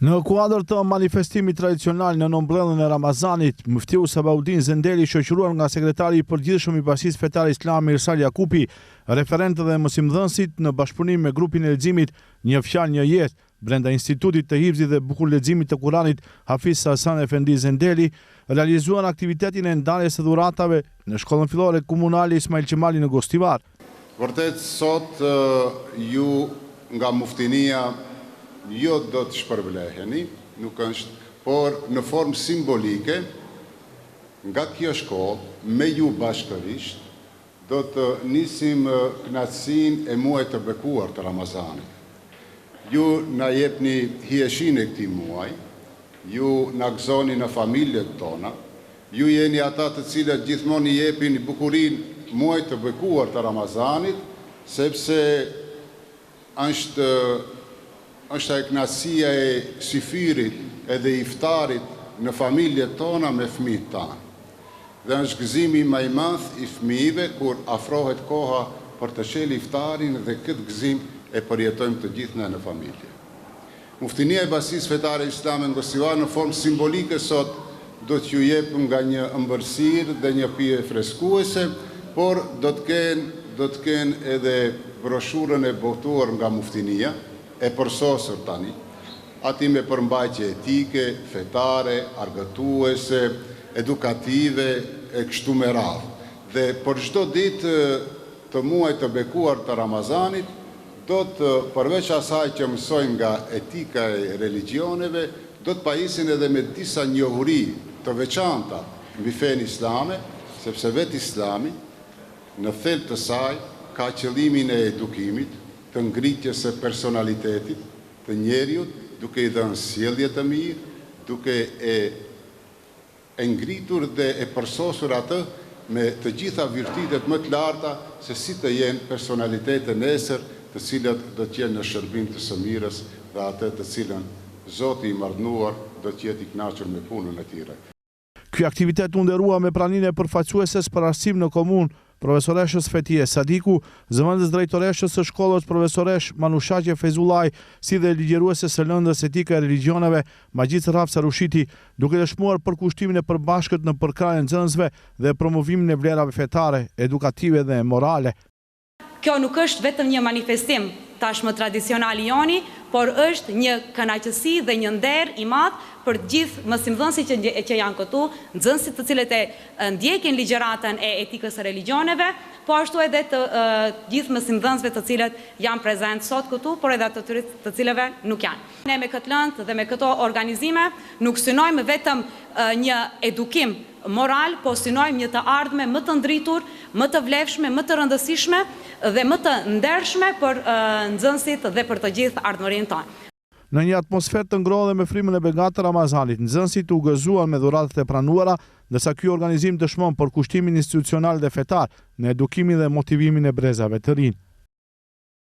Në kuadër të manifestimit tradicional në nënmbëlljen e Ramazanit, Muftiu Sabaudin Zendeli, shoqëruar nga sekretari i përgjithshëm i Bashkisë Fetare Islame Irsal Jakupi, referentë dhe mësimdhënësit në bashkëpunim me grupin e leximit Një Fjalë Një Jetë brenda Institutit të Hifzit dhe Bukur Leximit të Kuranit Hafiz Hasan Efendi Zendeli, realizuan aktivitetin e ndarjes së dhuratave në shkollën fillore komunale Ismail Qemali në Gostivar. Vërtet sot ju nga muftinia jo do të shpërbleheni, nuk është, por në formë simbolike, nga kjo shkollë, me ju bashkërisht, do të nisim kënaqësinë e muajit të bekuar të Ramazanit. Ju na jepni hijeshin e këtij muaji, ju na gëzoni në familjet tona, ju jeni ata të cilët gjithmonë i jepin bukurinë muajit të bekuar të Ramazanit, sepse është e kënaqësia e sifirit edhe iftarit në familjet tona me fëmijët tanë. Dhe është gëzimi më i madh i fëmijëve kur afrohet koha për të shël iftarin dhe këtë gëzim e përjetojmë të gjithë në familje. Muftinia e Bashkisë Fetare Islame në Gostivar në formë simbolike sot do t'ju jep nga një ëmbëlsirë dhe një pije freskuese, por do të kenë edhe broshurën e botuar nga muftinia, e përsosur tani, ati me përmbajtje etike, fetare, argëtuese, edukative, e kështu me radhë. Dhe për çdo ditë të muajit të bekuar të Ramazanit, do të përveç asaj që mësojmë nga etika e religioneve, do të pajisin edhe me disa njohuri të veçanta mbi fenë islame, sepse vetë Islami në thelb të saj ka qëllimin e edukimit, të ngritjes së personalitetit të njeriut, duke i dhënë sjellje të mirë, duke e ngritur dhe e përsosur atë me të gjitha virtytet më të larta se si të jenë personalitete nesër, të cilat do të jenë në shërbim të së mirës dhe atë të cilën Zoti i Madhnuar do të jetë i kënaqur me punën e tyre. Ky aktivitet u nderua me praninë e përfaqësueses për arsim në komunë, profesoreshës Fetije Sadiku, zëvendës drejtoreshës së shkollës profesoresh Manushaqe Fezulaj, si dhe ligjerueses së lëndës etike e religioneve Magjicë Rafsa Rushiti, duke dëshmuar përkushtimin e përbashkët në përkrahjen e nxënësve dhe promovimin e vlerave fetare, edukative dhe morale. Kjo nuk është vetëm një manifestim tashmë tradicional i joni, por është një kënaqësi dhe një nder i madh për gjithë mësimdhënësit që janë këtu, nxënësit të cilët e ndjekin ligjëratën e etikës së religioneve, po ashtu edhe të gjithë mësimdhënësve të cilët janë prezent sot këtu, por edhe ato të cilëve nuk janë. Ne me këtë lëndë dhe me këto organizime nuk synojmë vetëm një edukim moral, po synojmë një të ardhme më të ndritur, më të vlefshme, më të rëndësishme dhe më të ndershme për nxënësit dhe për të gjithë ardhmërinë tonë. Në një atmosferë të ngrohtë me frymën e begatë të Ramazanit, nxënësit u gëzuan me dhuratat e pranuara, ndërsa ky organizim dëshmon për kushtimin institucional dhe fetar në edukimin dhe motivimin e brezave të rinj.